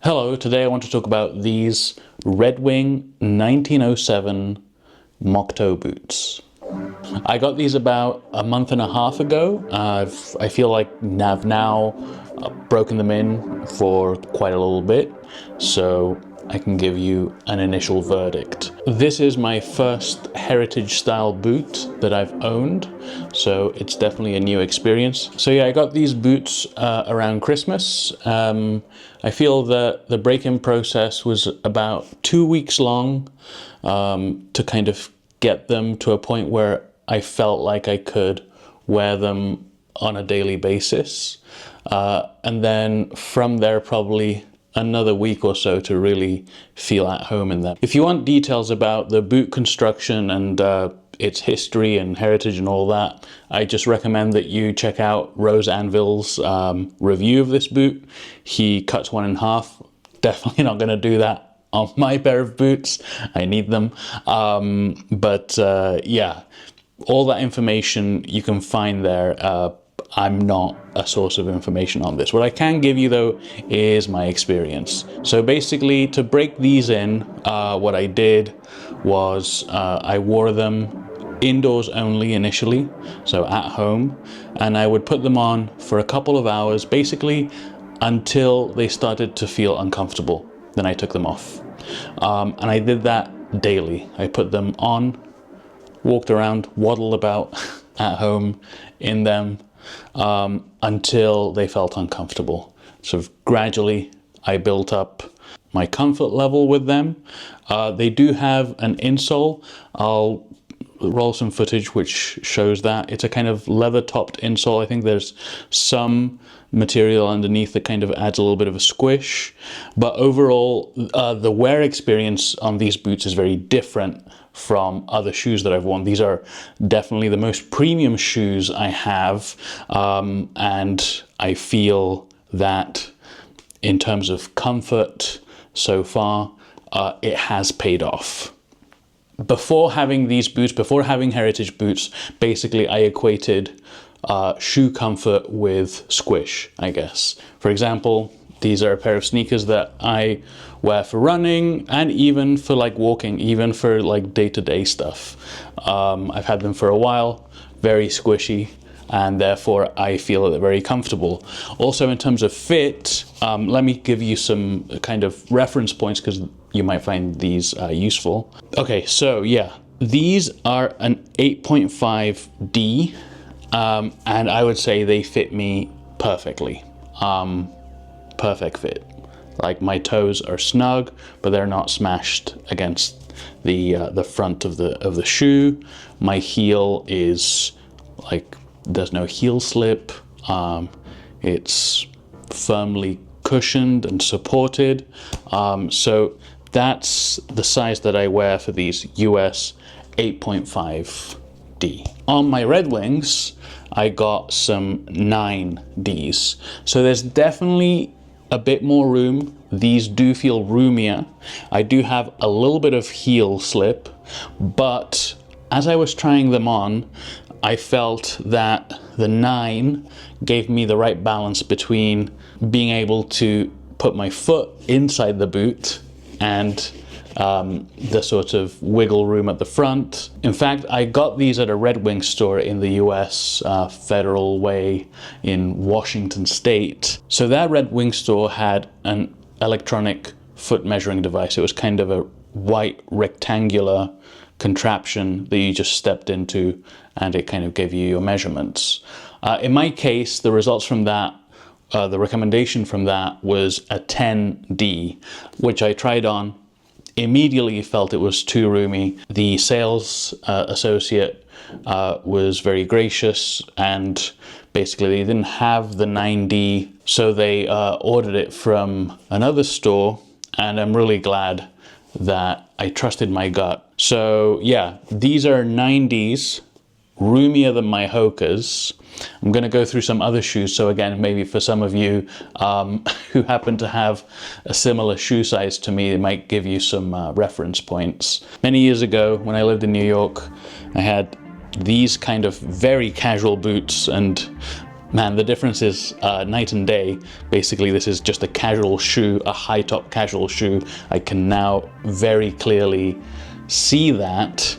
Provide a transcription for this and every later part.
Hello, today I want to talk about these Red Wing 1907 Moc Toe boots. I got these about a month and a half ago. I feel like I've now broken them in for quite a little bit, so I can give you an initial verdict. This is my first heritage style boot that I've owned, so it's definitely a new experience. So yeah, I got these boots around Christmas. I feel that the break-in process was about 2 weeks long to kind of get them to a point where I felt like I could wear them on a daily basis. And then from there, probably another week or so to really feel at home in them. If you want details about the boot construction and its history and heritage and all that, I just recommend that you check out Rose Anvil's review of this boot. He cuts one in half. Definitely not going to do that on my pair of boots. I need them. Yeah, all that information you can find there. I'm not a source of information on this. What I can give you though is my experience. So basically, to break these in, what I did was I wore them indoors only initially, so at home, and I would put them on for a couple of hours, basically until they started to feel uncomfortable. Then I took them off. And I did that daily. I put them on, walked around, waddled about at home in them until they felt uncomfortable. So gradually I built up my comfort level with them. They do have an insole. I'll roll some footage which shows that. It's a kind of leather topped insole. I think there's some material underneath that kind of adds a little bit of a squish, but overall the wear experience on these boots is very different from other shoes that I've worn. These are definitely the most premium shoes I have, and I feel that in terms of comfort so far, it has paid off. Before having these boots, before having heritage boots, basically I equated shoe comfort with squish, I guess. For example, these are a pair of sneakers that I wear for running and even for like walking, even for like day-to-day stuff. I've had them for a while, very squishy, and therefore I feel that they're very comfortable. Also in terms of fit, let me give you some kind of reference points because you might find these useful. Okay, so yeah, these are an 8.5D, and I would say they fit me perfectly. Perfect fit. Like my toes are snug, but they're not smashed against the front of the shoe. My heel is like, there's no heel slip. It's firmly cushioned and supported. So that's the size that I wear for these US 8.5D. On my Red Wings, I got some 9Ds. So there's definitely a bit more room. These do feel roomier. I do have a little bit of heel slip, but as I was trying them on, I felt that the 9 gave me the right balance between being able to put my foot inside the boot and the sort of wiggle room at the front. In fact, I got these at a Red Wing store in the US, Federal Way in Washington State. So that Red Wing store had an electronic foot measuring device. It was kind of a white rectangular contraption that you just stepped into and it kind of gave you your measurements. In my case, the results from that, the recommendation from that was a 10D, which I tried on. Immediately felt it was too roomy. The sales associate was very gracious, and basically they didn't have the 9D, so they ordered it from another store, and I'm really glad that I trusted my gut. So yeah, these are 9Ds, roomier than my Hokas. I'm going to go through some other shoes, so again, maybe for some of you who happen to have a similar shoe size to me, it might give you some reference points. Many years ago, when I lived in New York, I had these kind of very casual boots, and Man, the difference is night and day. Basically, this is just a casual shoe, a high-top casual shoe. I can now very clearly see that.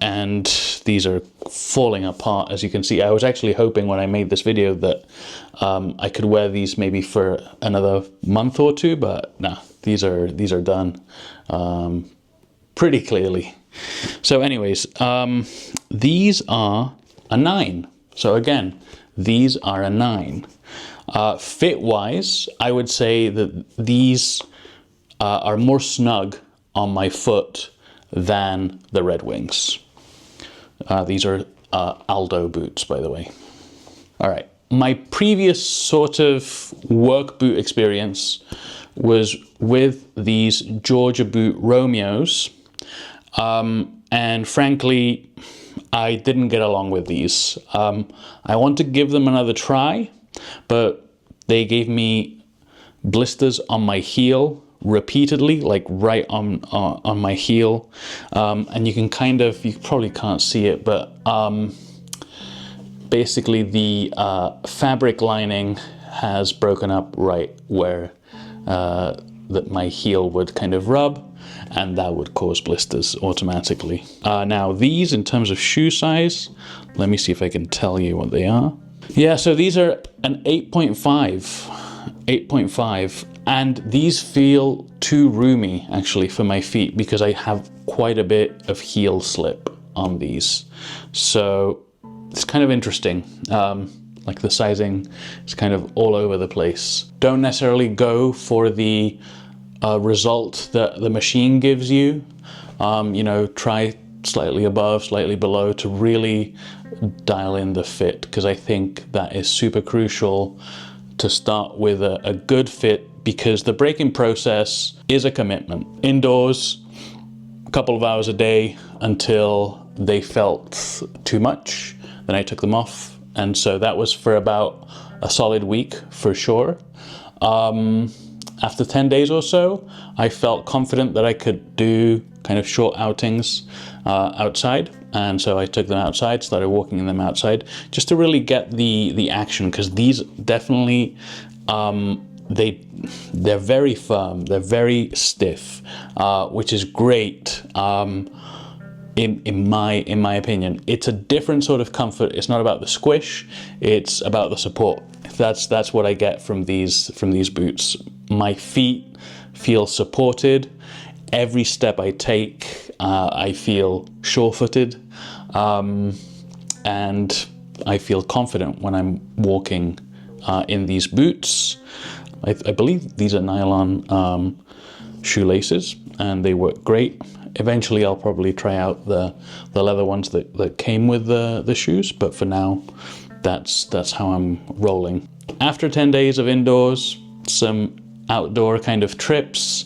And these are falling apart, as you can see. I was actually hoping when I made this video that I could wear these maybe for another month or two, but nah, these are done pretty clearly. So anyways, these are a 9. So again, these are a 9. Fit-wise, I would say that these are more snug on my foot than the Red Wings. These are Aldo boots, by the way. All right, my previous sort of work boot experience was with these Georgia Boot Romeos, and frankly, I didn't get along with these. I want to give them another try, but they gave me blisters on my heel repeatedly, like right on my heel, and you can kind of, you probably can't see it, but basically the fabric lining has broken up right where that my heel would kind of rub, and that would cause blisters automatically. Now these, in terms of shoe size, let me see if I can tell you what they are. Yeah, so these are an 8.5, and these feel too roomy actually for my feet because I have quite a bit of heel slip on these. So it's kind of interesting. Like the sizing is kind of all over the place. Don't necessarily go for the result that the machine gives you. You know, try slightly above, slightly below to really dial in the fit, because I think that is super crucial to start with a good fit, because the breaking process is a commitment. Indoors, a couple of hours a day until they felt too much. Then I took them off. And so that was for about a solid week for sure. After 10 days or so, I felt confident that I could do kind of short outings outside. And so I took them outside, started walking in them outside, just to really get the action, because these definitely, they're very firm, they're very stiff, which is great. In my opinion, it's a different sort of comfort. It's not about the squish, it's about the support. That's what I get from these boots. My feet feel supported. Every step I take, I feel sure-footed, and I feel confident when I'm walking in these boots. I believe these are nylon shoelaces, and they work great. Eventually I'll probably try out the leather ones that came with the shoes, but for now, that's how I'm rolling. After 10 days of indoors, some outdoor kind of trips,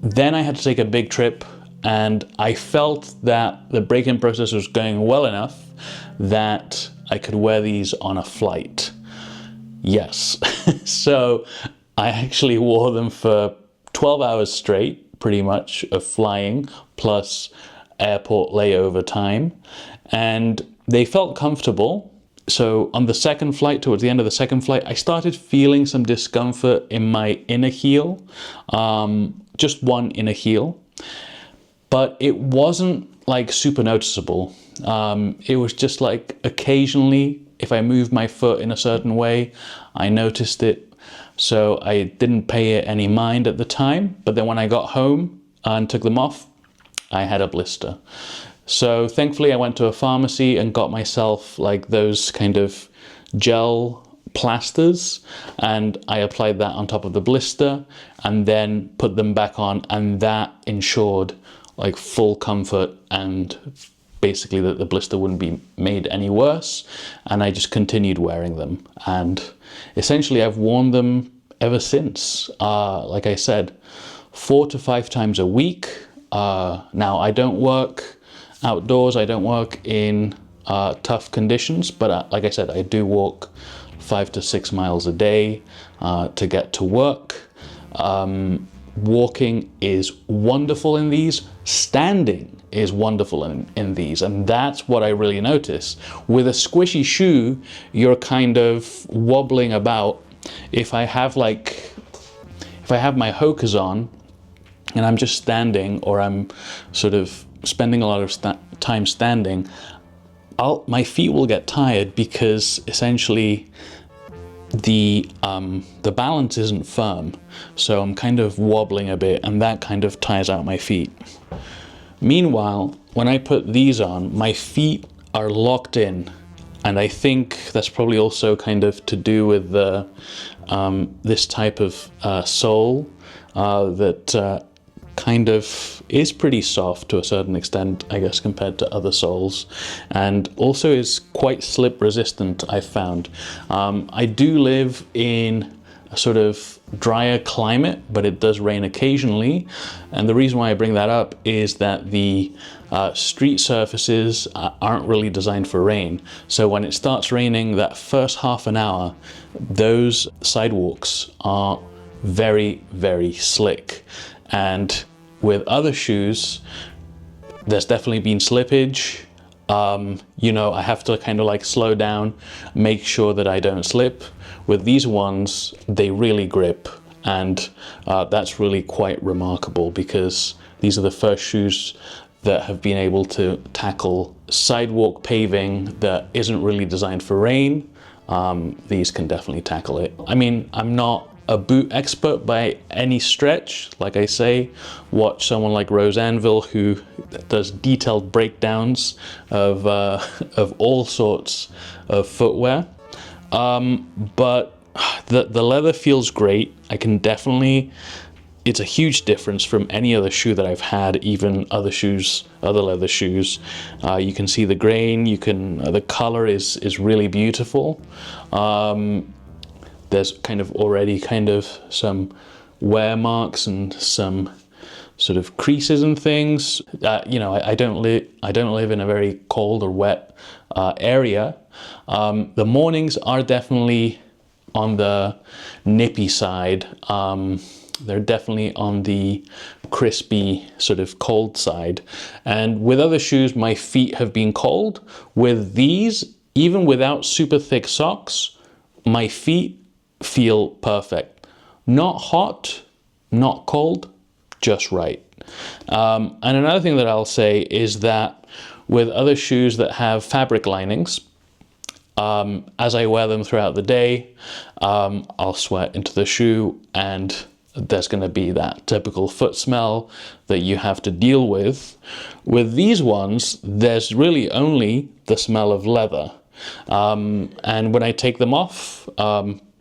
then I had to take a big trip, and I felt that the break-in process was going well enough that I could wear these on a flight. Yes. So I actually wore them for 12 hours straight, pretty much, of flying plus airport layover time, and they felt comfortable. So on the second flight, towards the end of the second flight, I started feeling some discomfort in my inner heel, just one inner heel, but it wasn't like super noticeable. It was just like occasionally, if I moved my foot in a certain way, I noticed it. So I didn't pay it any mind at the time, but then when I got home and took them off, I had a blister. So thankfully I went to a pharmacy and got myself like those kind of gel plasters, and I applied that on top of the blister and then put them back on, and that ensured like full comfort and basically that the blister wouldn't be made any worse. And I just continued wearing them, and essentially I've worn them ever since. Like I said, 4 to 5 times a week. Now I don't work outdoors, I don't work in tough conditions, but like I said, I do walk 5 to 6 miles a day to get to work. walking is wonderful in these, standing is wonderful in these, and that's what I really notice. With a squishy shoe, you're kind of wobbling about. If I have my Hokas on and I'm just standing, or I'm sort of spending a lot of time standing, my feet will get tired because essentially the balance isn't firm, so I'm kind of wobbling a bit, and that kind of tires out my feet. Meanwhile, when I put these on, my feet are locked in, and I think that's probably also kind of to do with the this type of sole that kind of is pretty soft to a certain extent, I guess, compared to other soles, and also is quite slip resistant, I've found. I do live in a sort of drier climate, but it does rain occasionally, and the reason why I bring that up is that the street surfaces aren't really designed for rain. So when it starts raining, that first half an hour, those sidewalks are very, very slick. And with other shoes, there's definitely been slippage. You know, I have to kind of like slow down, make sure that I don't slip. With these ones, they really grip, and that's really quite remarkable, because these are the first shoes that have been able to tackle sidewalk paving that isn't really designed for rain. These can definitely tackle it. I mean, I'm not a boot expert by any stretch. Like I say, watch someone like Rose Anvil, who does detailed breakdowns of all sorts of footwear. But the leather feels great. I can definitely, it's a huge difference from any other shoe that I've had, even other shoes, other leather shoes. You can see the grain, the color is really beautiful. There's kind of already some wear marks and some sort of creases and things. You know, I don't live in a very cold or wet area. The mornings are definitely on the nippy side. They're definitely on the crispy, sort of cold side. And with other shoes, my feet have been cold. With these, even without super thick socks, my feet feel perfect. Not hot, not cold, just right. And another thing that I'll say is that with other shoes that have fabric linings, as I wear them throughout the day, I'll sweat into the shoe, and there's going to be that typical foot smell that you have to deal with. With these ones, there's really only the smell of leather. And when I take them off,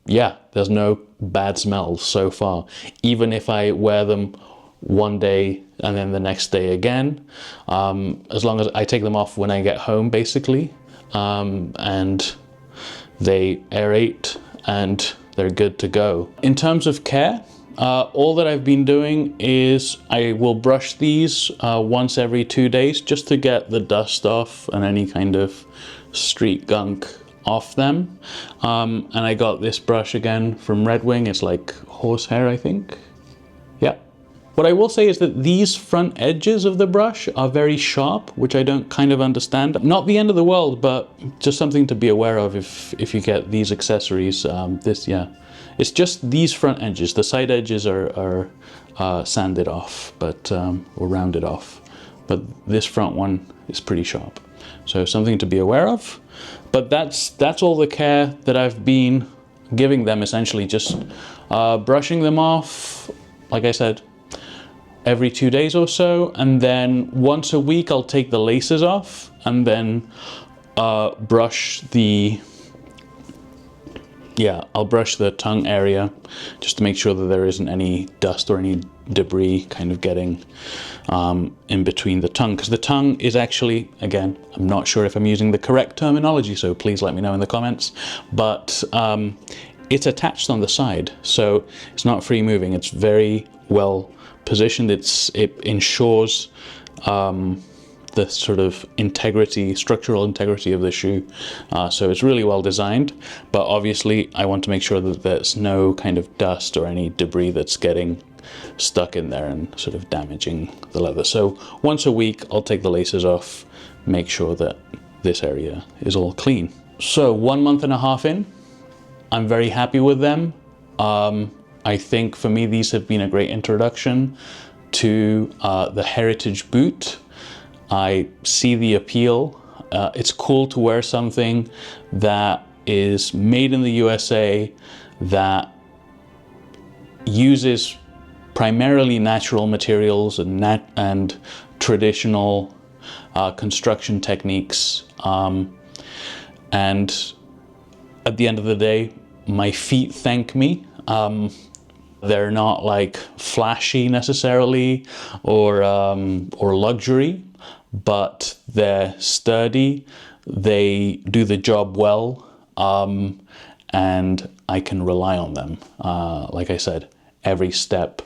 yeah, there's no bad smells so far. Even if I wear them one day and then the next day again, as long as I take them off when I get home, basically, and they aerate and they're good to go. In terms of care, all that I've been doing is I will brush these once every 2 days, just to get the dust off and any kind of street gunk off them. And I got this brush again from Red Wing. It's like horsehair, I think. Yeah. What I will say is that these front edges of the brush are very sharp, which I don't kind of understand. Not the end of the world, but just something to be aware of if you get these accessories. It's just these front edges. The side edges are sanded off, but or rounded off. But this front one is pretty sharp. So something to be aware of. But that's all the care that I've been giving them, essentially. Just brushing them off, like I said, every 2 days or so, and then once a week I'll take the laces off and then brush the tongue area, just to make sure that there isn't any dust or any debris kind of getting in between the tongue, because the tongue is actually, again, I'm not sure if I'm using the correct terminology, so please let me know in the comments, but it's attached on the side, so it's not free moving. It's very well positioned. It ensures the sort of integrity, structural integrity of the shoe. So it's really well designed, but obviously I want to make sure that there's no kind of dust or any debris that's getting stuck in there and sort of damaging the leather. So once a week, I'll take the laces off, make sure that this area is all clean. So 1.5 months in, I'm very happy with them. I think for me, these have been a great introduction to the heritage boot. I see the appeal. It's cool to wear something that is made in the USA, that uses primarily natural materials and traditional construction techniques. And at the end of the day, my feet thank me. They're not like flashy necessarily or luxury, but they're sturdy. They do the job well, and I can rely on them. Like I said, every step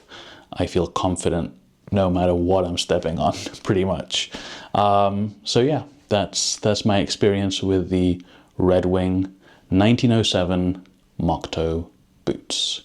I feel confident no matter what I'm stepping on, pretty much. So yeah, that's my experience with the Red Wing 1907 Moc Toe boots.